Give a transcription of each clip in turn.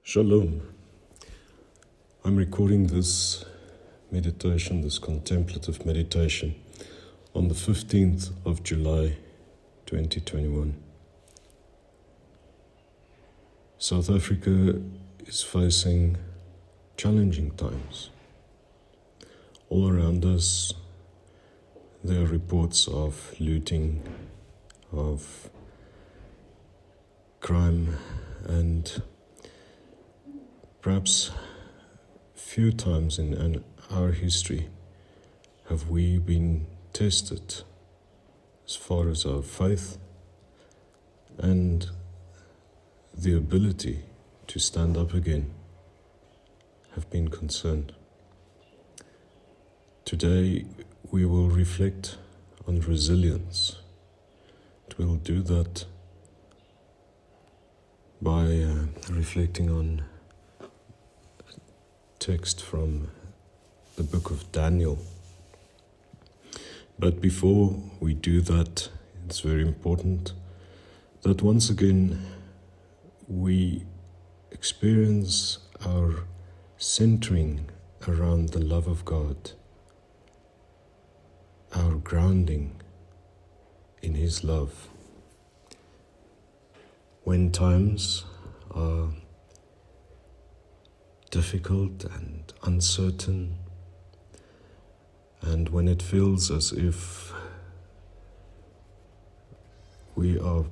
Shalom. I'm recording this meditation, this contemplative meditation, on the 15th of July, 2021. South Africa is facing challenging times. All around us, there are reports of looting, of crime, and perhaps few times in our history have we been tested as far as our faith and the ability to stand up again have been concerned. Today we will reflect on resilience. We'll do that by reflecting on text from the book of Daniel. But before we do that, it's very important that once again we experience our centering around the love of God, our grounding in His love. When times are difficult and uncertain, and when it feels as if we are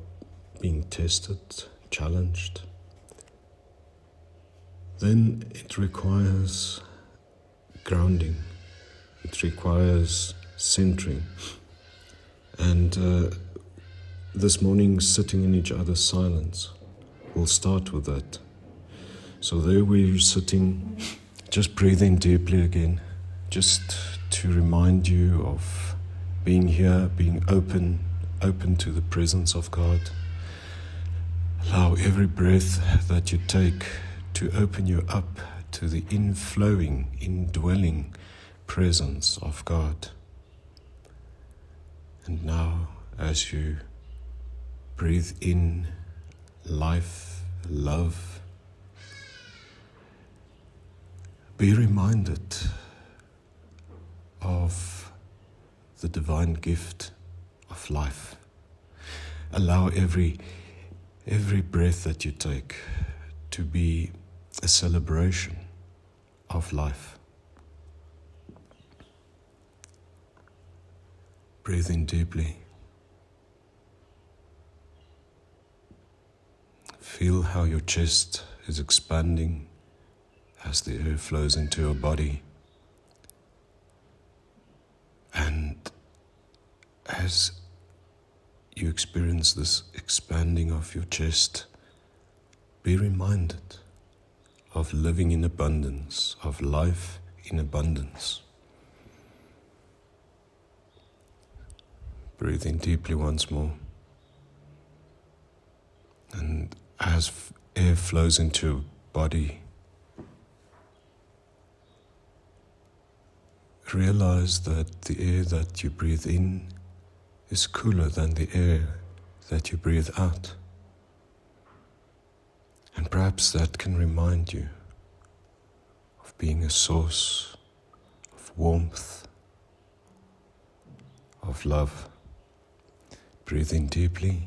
being tested, challenged, then it requires grounding, it requires centering. And this morning, sitting in each other's silence, we'll start with that. So there we're sitting, just breathing deeply again, just to remind you of being here, being open to the presence of God. Allow every breath that you take to open you up to the inflowing, indwelling presence of God. And now, as you breathe in life, love, be reminded of the divine gift of life. Allow every breath that you take to be a celebration of life. Breathe in deeply. Feel how your chest is expanding as the air flows into your body. And as you experience this expanding of your chest, be reminded of living in abundance, of life in abundance. Breathe in deeply once more. And as air flows into your body, realize that the air that you breathe in is cooler than the air that you breathe out. And perhaps that can remind you of being a source of warmth, of love. Breathe in deeply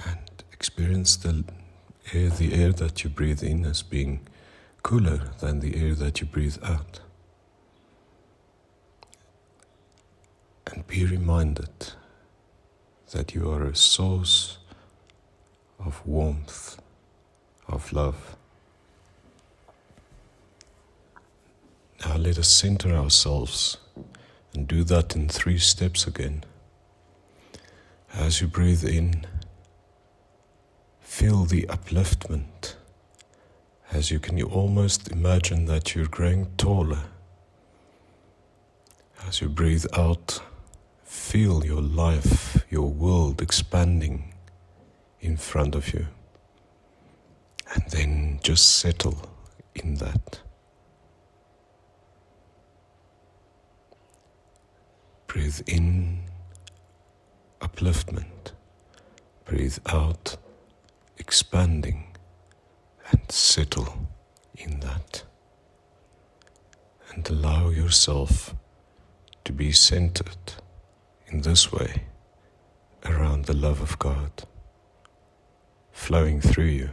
and experience the air that you breathe in as being cooler than the air that you breathe out. And be reminded that you are a source of warmth, of love. Now let us center ourselves and do that in 3 steps again. As you breathe in, feel the upliftment. As you can almost imagine that you're growing taller. As you breathe out, feel your life, your world expanding in front of you. And then just settle in that. Breathe in, upliftment. Breathe out, expanding, and settle in that. And allow yourself to be centered in this way around the love of God flowing through you.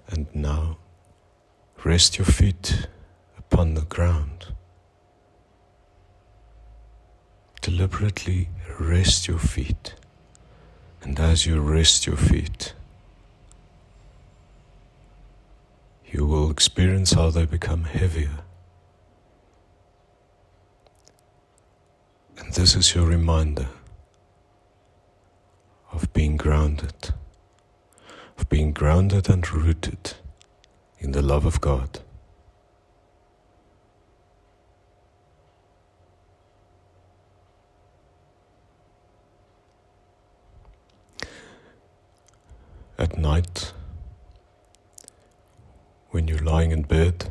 And now rest your feet upon the ground. Deliberately rest your feet. And as you rest your feet, you will experience how they become heavier. And this is your reminder of being grounded and rooted in the love of God. At night, when you're lying in bed,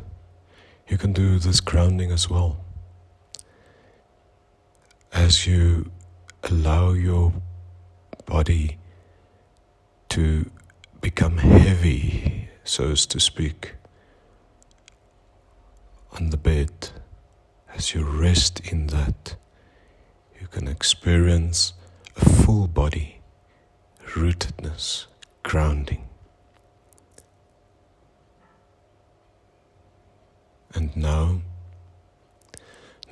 you can do this grounding as well. As you allow your body to become heavy, so as to speak, on the bed, as you rest in that, you can experience a full body, rootedness, grounding. And now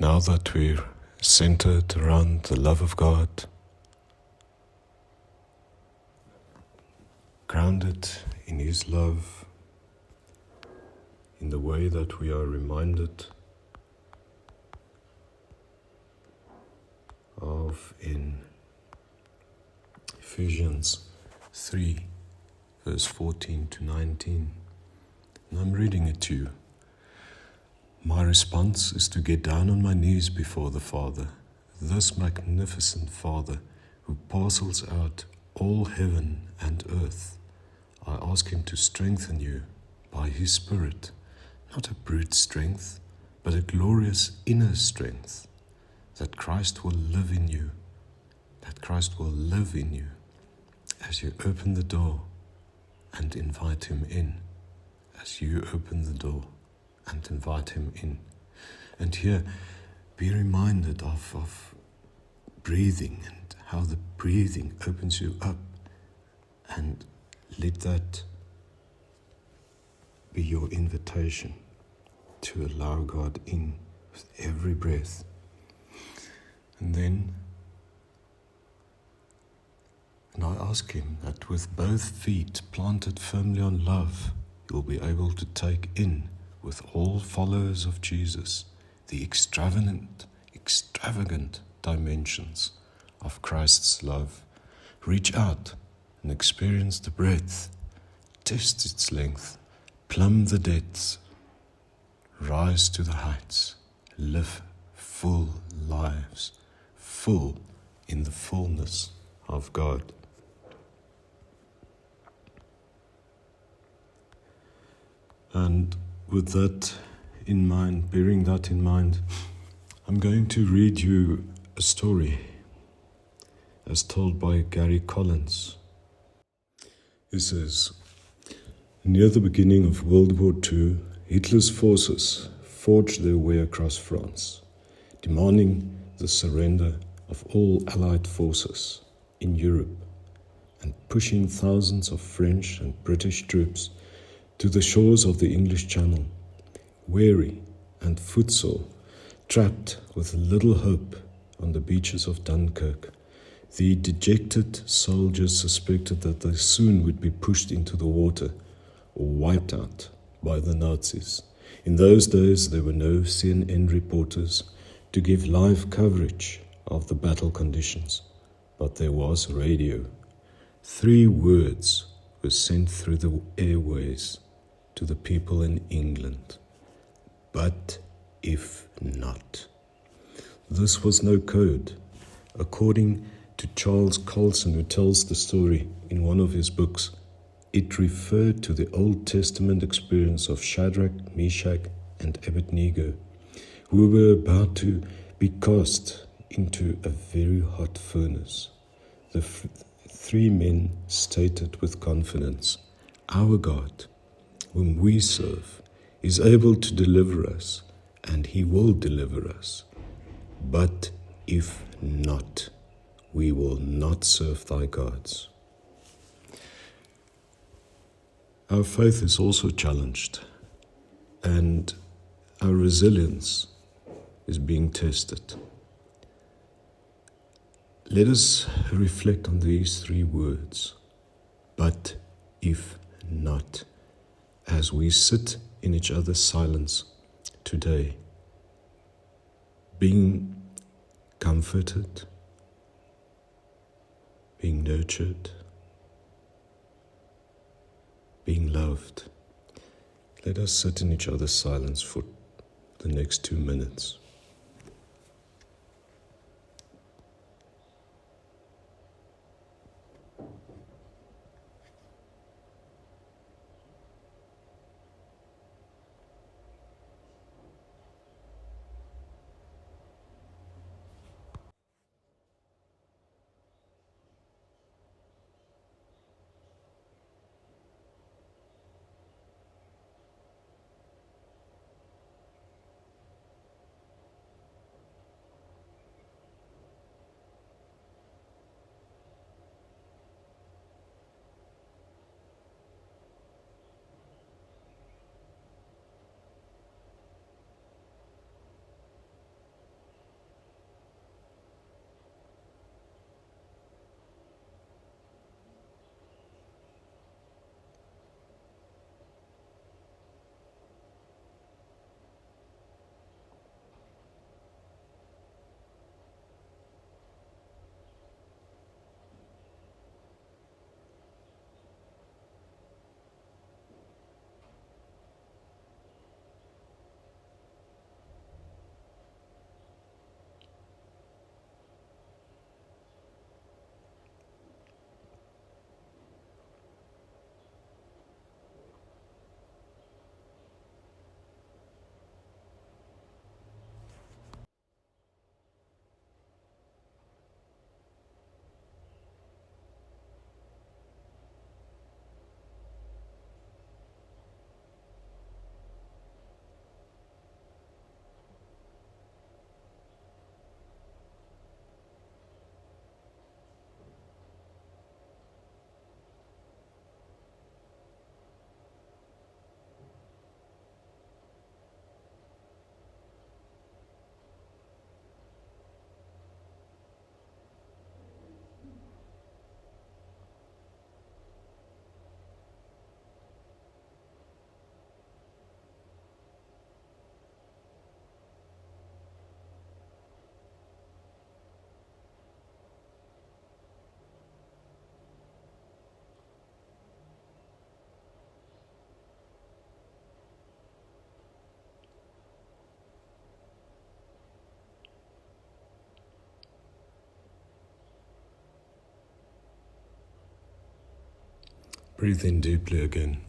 that we're centered around the love of God, grounded in His love, in the way that we are reminded of in Ephesians 3, verse 14 to 19. And I'm reading it to you. My response is to get down on my knees before the Father, this magnificent Father who parcels out all heaven and earth. I ask Him to strengthen you by His Spirit, not a brute strength, but a glorious inner strength, that Christ will live in you, as you open the door and invite Him in, as you open the door and invite Him in. And here, be reminded of breathing and how the breathing opens you up, and let that be your invitation to allow God in with every breath. And I ask Him that with both feet planted firmly on love, you'll be able to take in, with all followers of Jesus, the extravagant dimensions of Christ's love. Reach out and experience the breadth, test its length, plumb the depths, rise to the heights, live full lives, full in the fullness of God. And with that in mind, bearing that in mind, I'm going to read you a story as told by Gary Collins. He says, near the beginning of World War II, Hitler's forces forged their way across France, demanding the surrender of all Allied forces in Europe and pushing thousands of French and British troops to the shores of the English Channel, weary and footsore, trapped with little hope on the beaches of Dunkirk. The dejected soldiers suspected that they soon would be pushed into the water or wiped out by the Nazis. In those days, there were no CNN reporters to give live coverage of the battle conditions, but there was radio. 3 words were sent through the airways to the people in England: but if not. This was no code. According to Charles Colson, who tells the story in one of his books, it referred to the Old Testament experience of Shadrach, Meshach, and Abednego, who were about to be cast into a very hot furnace. The three men stated with confidence, "Our God, whom we serve, is able to deliver us, and he will deliver us. But if not, we will not serve thy gods." Our faith is also challenged, and our resilience is being tested. Let us reflect on these three words, "but if not," as we sit in each other's silence today, being comforted, being nurtured, being loved. Let us sit in each other's silence for the next 2 minutes. Breathe in deeply again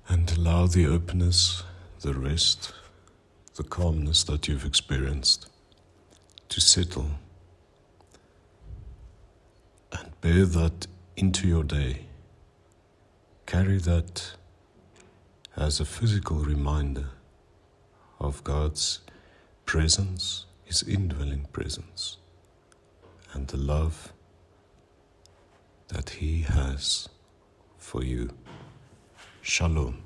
and allow the openness, the rest, the calmness that you've experienced to settle, and bear that into your day. Carry that as a physical reminder of God's presence, His indwelling presence, and the love that He has for you. Shalom.